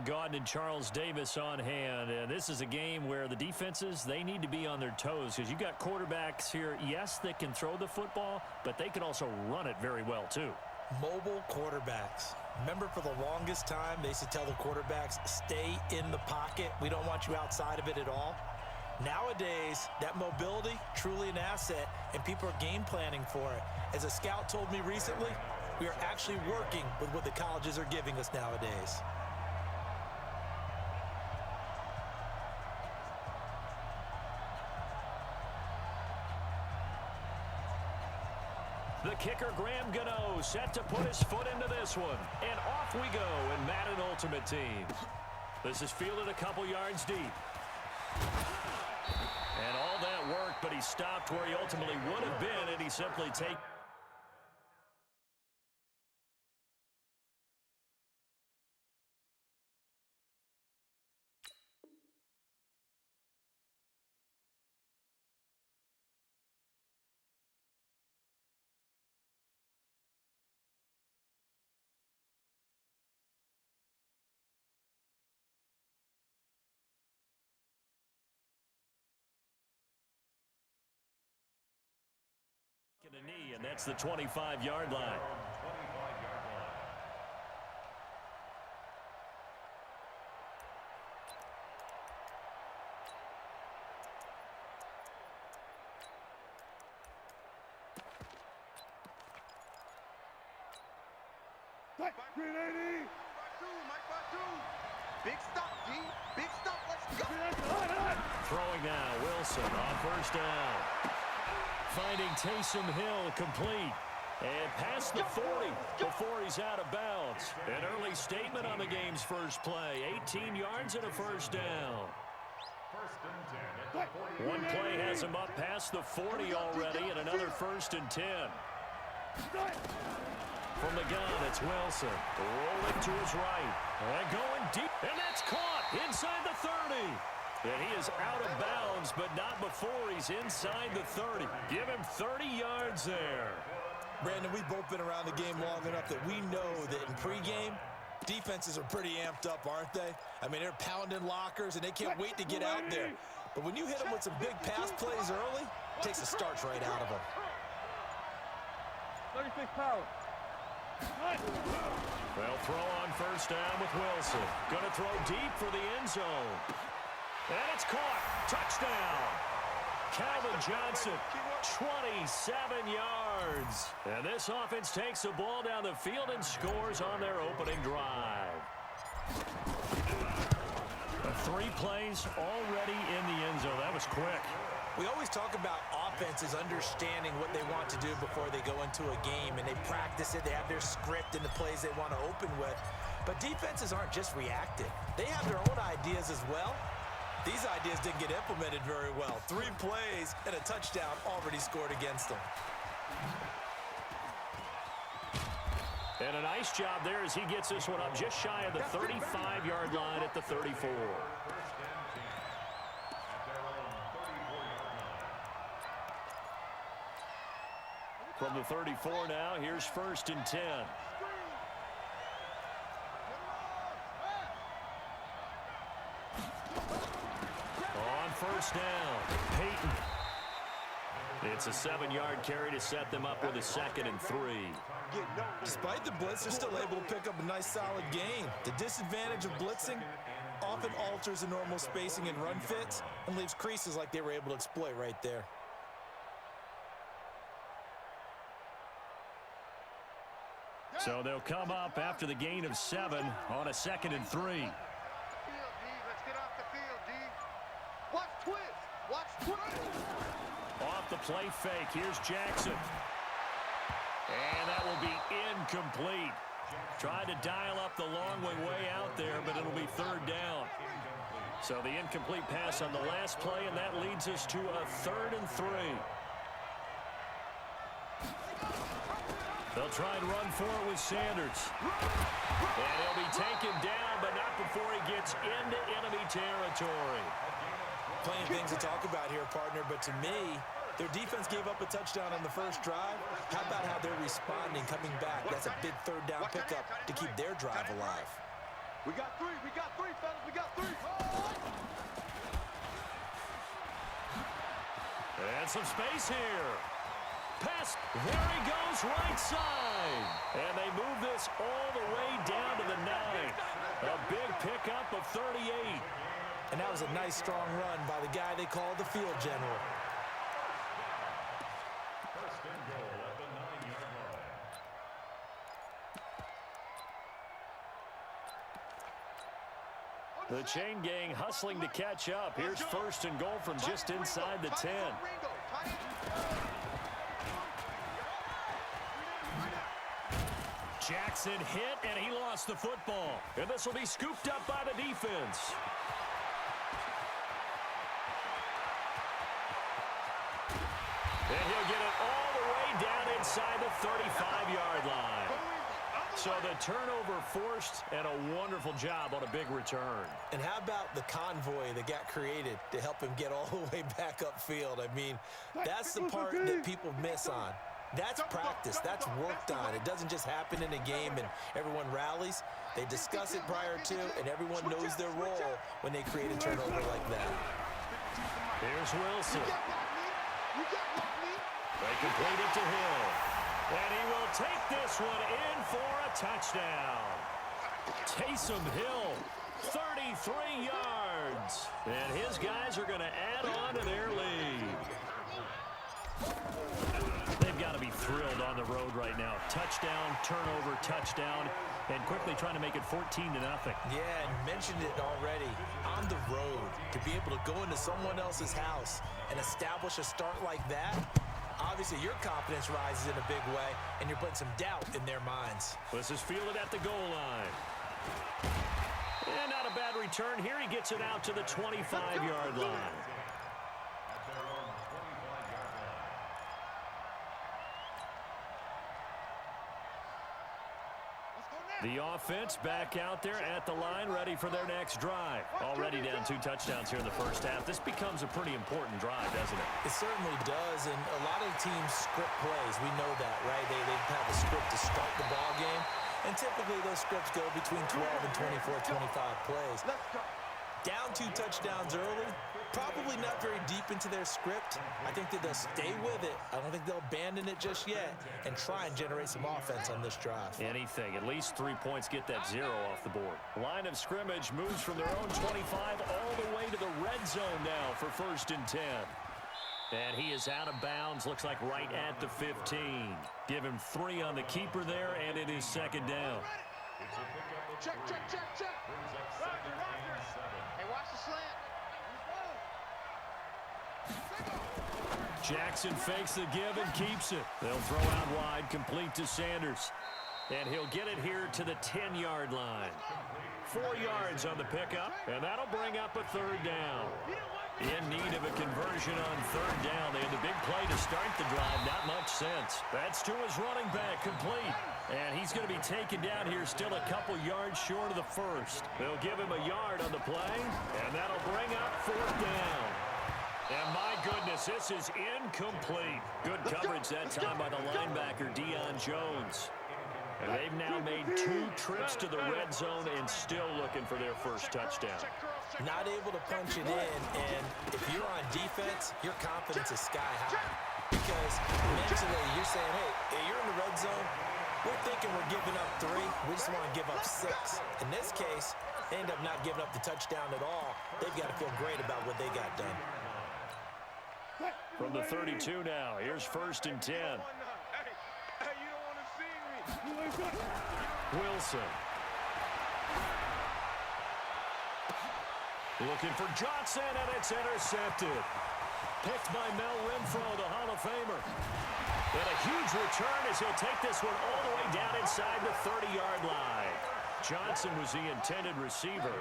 Gordon and Charles Davis on hand. And this is a game where the defenses, they need to be on their toes because you've got quarterbacks here, yes, that can throw the football, but they can also run it very well too. Mobile quarterbacks. Remember, for the longest time, they used to tell the quarterbacks, stay in the pocket. We don't want you outside of it at all. Nowadays, that mobility, truly an asset, and people are game planning for it. As a scout told me recently, we are actually working with what the colleges are giving us nowadays. The kicker, Graham Gano, set to put his foot into this one. And off we go in Madden Ultimate Team. This is fielded a couple yards deep. And all that work, but he stopped where he ultimately would have been, and he simply takes. A knee, and that's the 25-yard line. Big stop, D. Big stop. Let's go. Throwing now, Wilson on first down. Finding Taysom Hill complete. And past the 40 before he's out of bounds. An early statement on the game's first play. 18 yards and a first down. One play has him up past the 40 already, and another 1st and 10. From the gun, it's Wilson. Rolling to his right. And going deep. And that's caught inside the 30. And he is out of bounds, but not before he's inside the 30. Give him 30 yards there. Brandon, we've both been around the game long enough that we know that in pregame, defenses are pretty amped up, aren't they? I mean, they're pounding lockers, and they can't wait to get out there. But when you hit them with some big pass plays early, it takes the starch right out of them. 36 power. They'll throw on first down with Wilson. Going to throw deep for the end zone. And it's caught. Touchdown. Calvin Johnson, 27 yards. And this offense takes the ball down the field and scores on their opening drive. 3 plays already in the end zone. That was quick. We always talk about offenses understanding what they want to do before they go into a game, and they practice it. They have their script and the plays they want to open with. But defenses aren't just reactive. They have their own ideas as well. These ideas didn't get implemented very well. 3 plays and a touchdown already scored against them. And a nice job there as he gets this one up just shy of the 35-yard line at the 34. From the 34 now, here's 1st and 10. On first down, Peyton. It's a 7-yard carry to set them up with a 2nd and 3. Despite the blitz, they're still able to pick up a nice solid gain. The disadvantage of blitzing often alters the normal spacing and run fits and leaves creases like they were able to exploit right there. So they'll come up after the gain of 7 on a 2nd and 3. Let's get off the field, D. Watch twist. Watch twist. Off the play fake. Here's Jackson. And that will be incomplete. Tried to dial up the long way out there, but it'll be 3rd down. So the incomplete pass on the last play, and that leads us to a 3rd and 3. They'll try and run for it with Sanders. And he'll be taken down, but not before he gets into enemy territory. Plenty of things to talk about here, partner, but to me, their defense gave up a touchdown on the first drive. How about how they're responding, coming back? That's a big 3rd down pickup to keep their drive alive. We got three, fellas, we got three. And some space here. Pass, there he goes, right side. And they move this all the way down to the 9. A big pickup of 38. And that was a nice, strong run by the guy they call the field general. The chain gang hustling to catch up. Here's first and goal from just inside the 10. Jackson hit, and he lost the football. And this will be scooped up by the defense. And he'll get it all the way down inside the 35-yard line. So the turnover forced, and a wonderful job on a big return. And how about the convoy that got created to help him get all the way back upfield? I mean, that's the part that people miss on. That's practice. That's worked on. It doesn't just happen in a game and everyone rallies. They discuss it prior to, and everyone knows their role when they create a turnover like that. Here's Wilson. They complete it to Hill. And he will take this one in for a touchdown. Taysom Hill, 33 yards. And his guys are going to add on to their lead. They've got to be thrilled on the road right now. Touchdown, turnover, touchdown, and quickly trying to make it 14-0. Yeah, and mentioned it already. On the road, to be able to go into someone else's house and establish a start like that, obviously your confidence rises in a big way, and you're putting some doubt in their minds. This is fielded at the goal line. And not a bad return here. He gets it out to the 25-yard line. The offense back out there at the line, ready for their next drive. Already down 2 touchdowns here in the first half. This becomes a pretty important drive, doesn't it? It certainly does, and a lot of the teams script plays. We know that, right? They have a script to start the ball game, and typically those scripts go between 12 and 24, 25 plays. Down 2 touchdowns early, probably not very deep into their script. I think that they'll stay with it. I don't think they'll abandon it just yet and try and generate some offense on this drive. Anything. At least 3 points get that 0 off the board. Line of scrimmage moves from their own 25 all the way to the red zone now for first and 10. And he is out of bounds, looks like right at the 15. Give him 3 on the keeper there, and it is second down. Check. Roger. Hey, watch the slant. Jackson fakes the give and keeps it. They'll throw out wide, complete to Sanders. And he'll get it here to the 10-yard line. 4 yards on the pickup, and that'll bring up a third down. In need of a conversion on third down. They had the big play to start the drive. Not much sense. That's to his running back, complete. And he's going to be taken down here still a couple yards short of the first. They'll give him a yard on the play, and that'll bring up fourth down. And my goodness, this is incomplete. Good coverage that time by the linebacker, Deion Jones. And they've now made 2 trips to the red zone and still looking for their first touchdown. Not able to punch it in, and if you're on defense, your confidence is sky high. Because mentally, you're saying, hey, you're in the red zone. We're thinking we're giving up 3. We just want to give up 6. In this case, they end up not giving up the touchdown at all. They've got to feel great about what they got done. From the 32 now, here's first and 10. Hey, you don't want to see me. Wilson. Looking for Johnson, and it's intercepted. Picked by Mel Renfro, the Hall of Famer. And a huge return as he'll take this one all the way down inside the 30-yard line. Johnson was the intended receiver.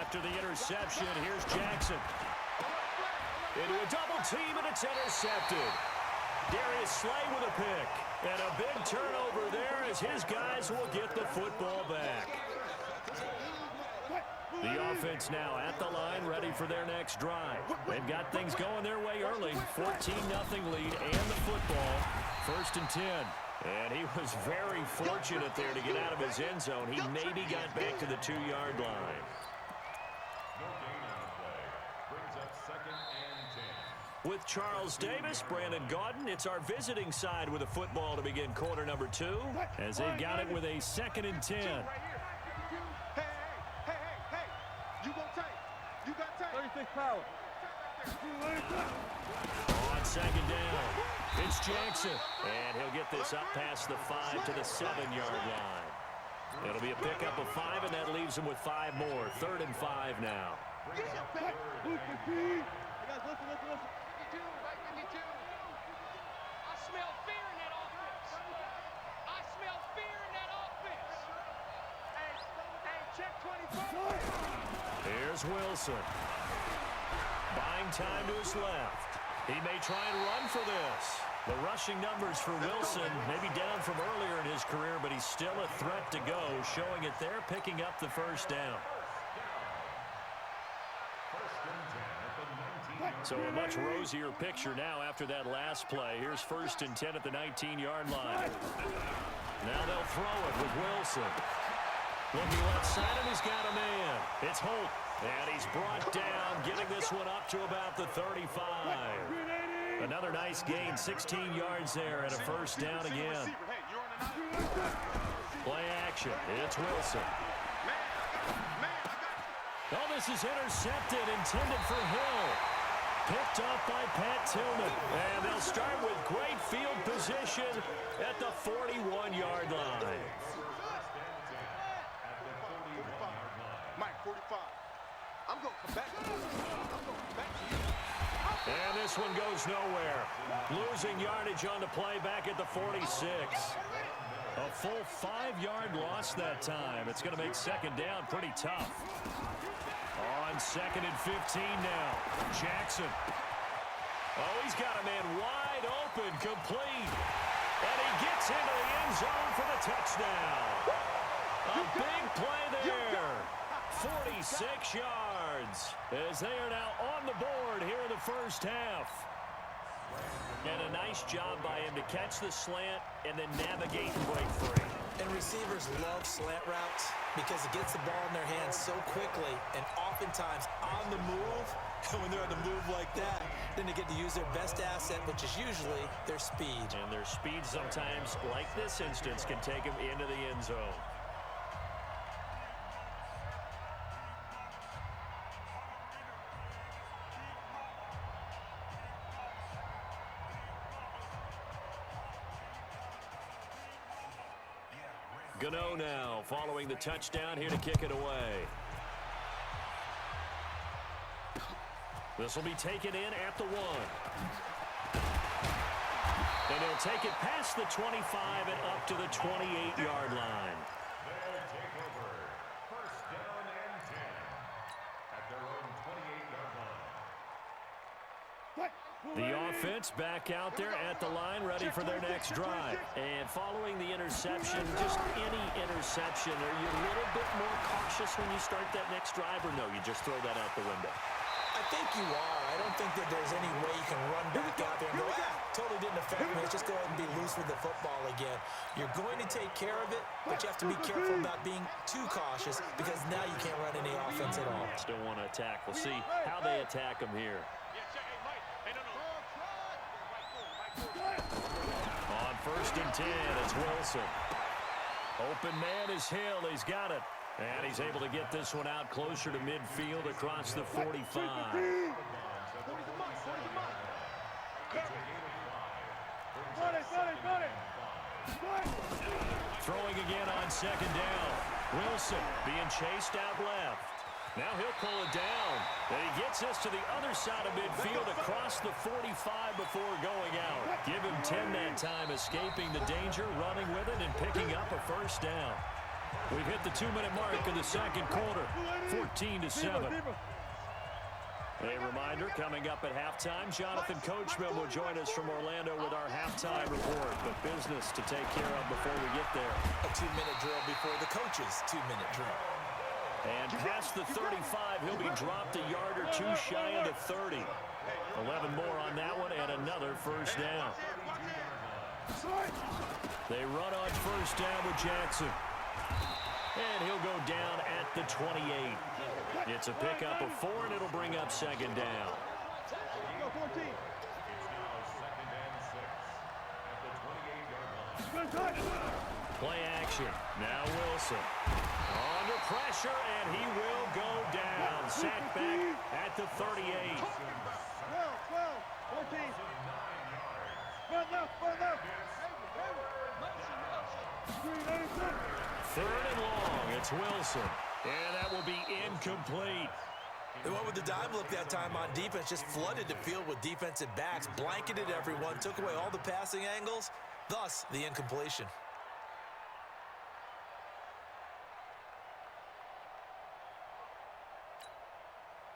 After the interception, here's Jackson. Into a double team, and it's intercepted. Darius Slay with a pick. And a big turnover there as his guys will get the football back. The offense now at the line, ready for their next drive. They've got things going their way early. 14-0 lead and the football. First and 10. And he was very fortunate there to get out of his end zone. He maybe got back to the 2-yard line. No gain on the play. Brings up 2nd and 10. With Charles Davis, Brandon Gaudin, it's our visiting side with a football to begin quarter number 2, as they've got it with a 2nd and 10. Hey, you gonna take? You got take? 36 power. On 2nd down, it's Jackson, and he'll get this up past the 5 to the 7-yard line. It'll be a pickup of 5, and that leaves him with 5 more. 3rd and 5 now. Guys, listen. 52, right 52. I smell fear in that offense. I smell fear in that offense. Hey, check 24. Here's Wilson. Buying time to his left. He may try and run for this. The rushing numbers for Wilson may be down from earlier in his career, but he's still a threat to go, showing it there, picking up the 1st down. So a much rosier picture now after that last play. Here's 1st and 10 at the 19-yard line. Now they'll throw it with Wilson. Looking left side, and he's got a man. It's Holt, and he's brought down, getting this one up to about the 35. Another nice gain, 16 yards there, and a 1st down again. Play action. It's Wilson. Oh, this is intercepted, intended for Hill. Picked up by Pat Tillman. And they'll start with great field position at the 41-yard line. Mike, 45. I'm going to come back to you. And this one goes nowhere. Losing yardage on the play back at the 46. A full 5-yard loss that time. It's going to make 2nd down pretty tough. On 2nd and 15 now. Jackson. Oh, he's got a man wide open, complete. And he gets into the end zone for the touchdown. A big play there. 46 yards as they are now on the board here in the 1st half. And a nice job by him to catch the slant and then navigate and break free. And receivers love slant routes because it gets the ball in their hands so quickly and oftentimes on the move. And when they're on the move like that, then they get to use their best asset, which is usually their speed. And their speed sometimes, like this instance, can take them into the end zone. Gano now, following the touchdown, here to kick it away. This will be taken in at the 1. And he'll take it past the 25 and up to the 28-yard line. They'll take over. 1st down and 10 at their own 28-yard line. The offense back out there at the line, ready for their next drive. And following the interception, just any interception, are you a little bit more cautious when you start that next drive, or no, you just throw that out the window? I think you are. I don't think that there's any way you can run back out there and go, totally didn't affect me. Let's just go ahead and be loose with the football again. You're going to take care of it, but you have to be careful about being too cautious because now you can't run any offense at all. Still want to attack. We'll see how they attack them here. On 1st and 10, it's Wilson. Open man is Hill. He's got it. And he's able to get this one out closer to midfield across the 45. Throwing again on 2nd down. Wilson being chased out left. Now he'll pull it down. And he gets us to the other side of midfield across the 45 before going out. Give him 10 that time, escaping the danger, running with it, and picking up a 1st down. We've hit the 2-minute mark of the 2nd quarter, 14-7. A reminder, coming up at halftime, Jonathan Coachman will join us from Orlando with our halftime report. But business to take care of before we get there. A 2-minute drill before the coach's 2-minute drill. And past the 35, he'll be dropped a yard or 2 shy of the 30. 11 more on that one and another 1st down. They run on first down with Jackson. And he'll go down at the 28. It's a pickup of 4, and it'll bring up second down. Go 14. Play action. Now Wilson. Under pressure, and he will go down. Sacked back at the 38. 12, 14. Run left. Third and long. It's Wilson. And that will be incomplete. They went with the dive look that time on defense, just flooded the field with defensive backs, blanketed everyone, took away all the passing angles, thus the incompletion.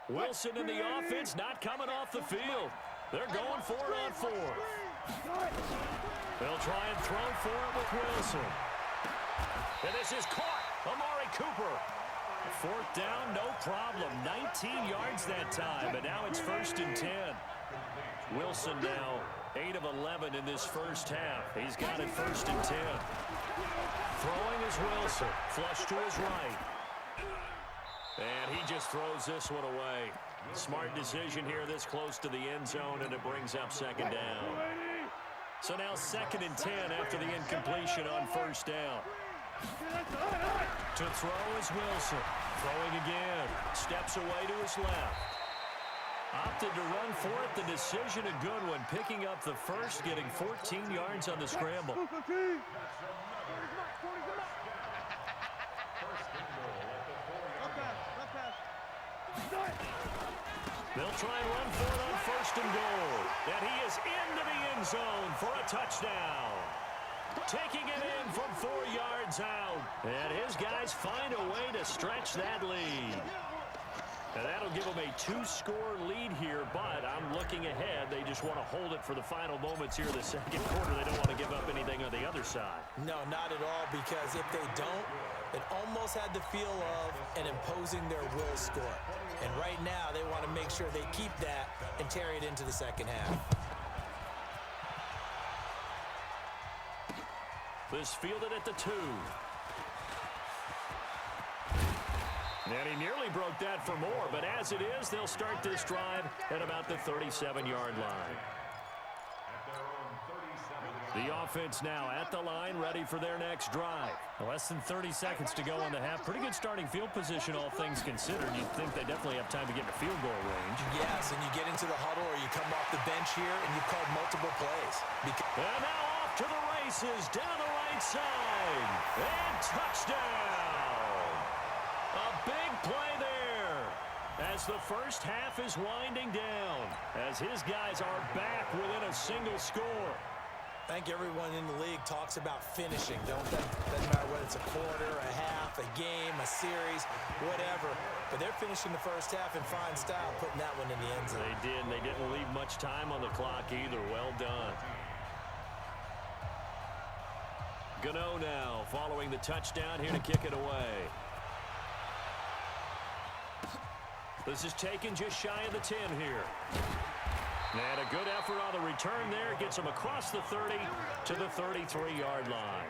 Wilson in the offense not coming off the field. They're going for it on 4. They'll try and throw for it with Wilson. And this is caught. Amari Cooper. 4th down, no problem. 19 yards that time, but now it's 1st and 10. Wilson now 8 of 11 in this first half. He's got it 1st and 10. Throwing is Wilson. Flush to his right. And he just throws this one away. Smart decision here this close to the end zone, and it brings up second down. So now 2nd and 10 after the incompletion on first down. To throw is Wilson. Throwing again. Steps away to his left. Opted to run for it. The decision a good one. Picking up the first, getting 14 yards on the scramble. They'll try and run for it on 1st and goal. And he is into the end zone for a touchdown. Taking it in from 4 yards out. And his guys find a way to stretch that lead. And that'll give them a 2-score lead here, but I'm looking ahead. They just want to hold it for the final moments here in the second quarter. They don't want to give up anything on the other side. No, not at all, because if they don't, it almost had the feel of an imposing their will score. And right now, they want to make sure they keep that and carry it into the second half. This fielded at the 2. And he nearly broke that for more, but as it is, they'll start this drive at about the 37-yard line. The offense now at the line, ready for their next drive. Less than 30 seconds to go in the half. Pretty good starting field position, all things considered. You'd think they definitely have time to get to field goal range. Yes, and you get into the huddle or you come off the bench here and you've called multiple plays. And now off to the races, down the right side. And touchdown! A big play there as the first half is winding down, as his guys are back within a single score. I think everyone in the league talks about finishing, don't they? Doesn't matter whether it's a quarter, a half, a game, a series, whatever. But they're finishing the first half in fine style, putting that one in the end zone. They did, and they didn't leave much time on the clock either. Well done. Gano now following the touchdown here to kick it away. This is taken just shy of the 10 here. And a good effort on the return there. Gets him across the 30 to the 33-yard line.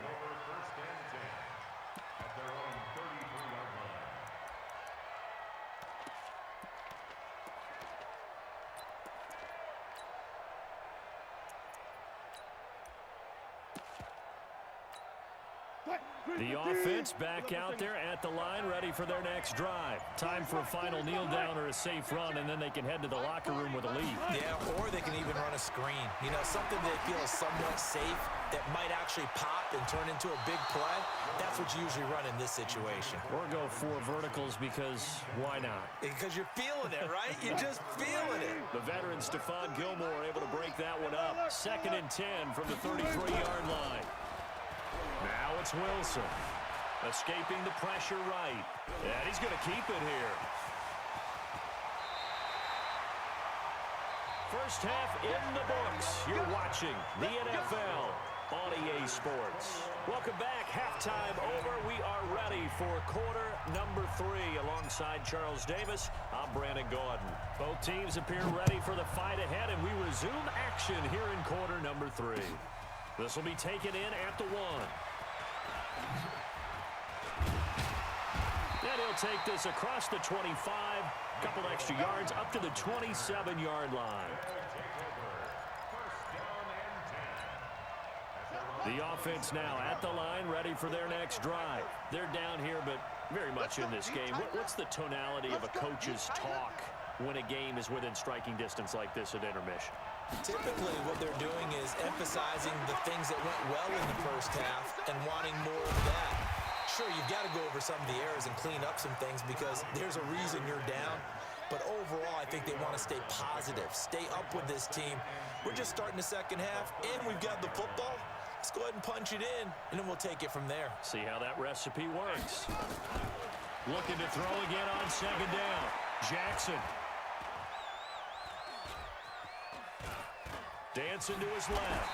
The offense back out there at the line, ready for their next drive. Time for a final kneel down or a safe run, and then they can head to the locker room with a lead. Yeah, or they can even run a screen. You know, something they feel is somewhat safe that might actually pop and turn into a big play. That's what you usually run in this situation. Or go 4 verticals because why not? Because you're feeling it, right? You're just feeling it. The veteran Stephon Gilmore able to break that one up. 2nd and 10 from the 33-yard line. Now it's Wilson, escaping the pressure right. And he's going to keep it here. First half in the books. You're watching the NFL on EA Sports. Welcome back. Halftime over. We are ready for quarter number 3. Alongside Charles Davis, I'm Brandon Gordon. Both teams appear ready for the fight ahead, and we resume action here in quarter number 3. This will be taken in at the 1. And he'll take this across the 25. Couple extra yards up to the 27-yard line. The offense now at the line, ready for their next drive. They're down here, but very much in this game. What's the tonality of a coach's talk when a game is within striking distance like this at intermission? Typically, what they're doing is emphasizing the things that went well in the first half and wanting more of that. Sure, you've got to go over some of the errors and clean up some things because there's a reason you're down. But overall, I think they want to stay positive, stay up with this team. We're just starting the second half, and we've got the football. Let's go ahead and punch it in, and then we'll take it from there. See how that recipe works. Looking to throw again on second down. Jackson. Dancing to his left.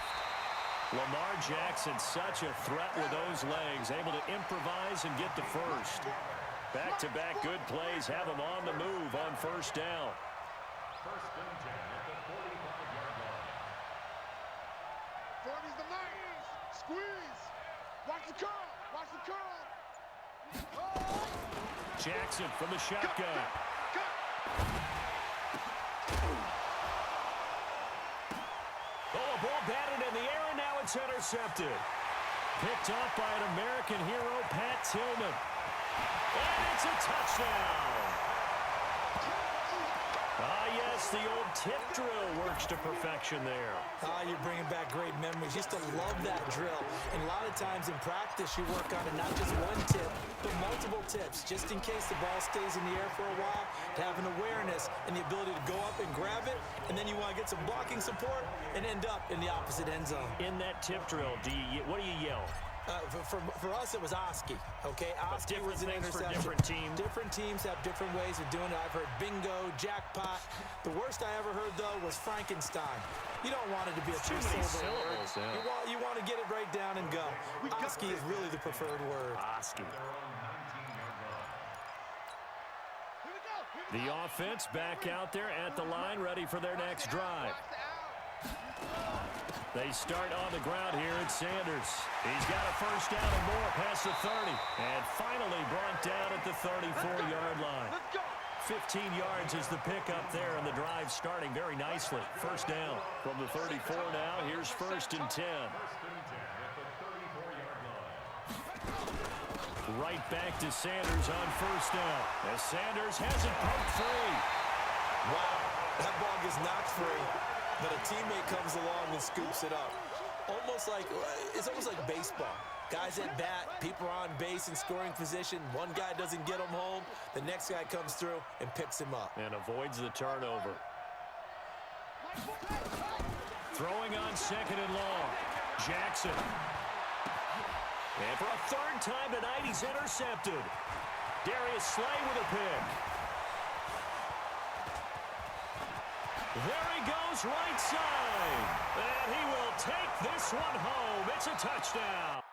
Lamar Jackson, such a threat with those legs, able to improvise and get the first. Back-to-back good plays have him on the move on first down. First and 10 at the 45-yard line. 40's the line. Squeeze. Watch the curl. Watch the curl. Jackson from the shotgun. Oh, a ball batted in the air, and now it's intercepted. Picked off by an American hero, Pat Tillman. And it's a touchdown. Ah, yes, the old tip drill works to perfection there. Ah, you're bringing back great memories. Used to love that drill. And a lot of times in practice, you work on it, not just one tip, but multiple tips, just in case the ball stays in the air for a while, to have an awareness and the ability to go up and grab it, and then you want to get some blocking support and end up in the opposite end zone. In that tip drill, what do you yell? For us, it was Oski, okay? Oski was an things for interception. different teams. Different teams have different ways of doing it. I've heard bingo, jackpot. The worst I ever heard, though, was Frankenstein. You don't want it to be a Too many two-syllable word. syllables, You want to get it right down and go. Oski is really the preferred word. Oski. The offense back out there at the line, ready for their next drive. They start on the ground here at Sanders. He's got a first down and more past the 30. And finally brought down at the 34-yard line. 15 yards is the pickup there, and the drive starting very nicely. First down from the 34 now. Here's first and 10. Right back to Sanders on first down. As Sanders has it poked free. Wow, that ball gets knocked free, but a teammate comes along and scoops it up. It's almost like baseball. Guys at bat, people are on base in scoring position. One guy doesn't get him home. The next guy comes through and picks him up. And avoids the turnover. Throwing on second and long. Jackson. And for a third time tonight, he's intercepted. Darius Slay with a pick. There he goes, right side. And he will take this one home. It's a touchdown.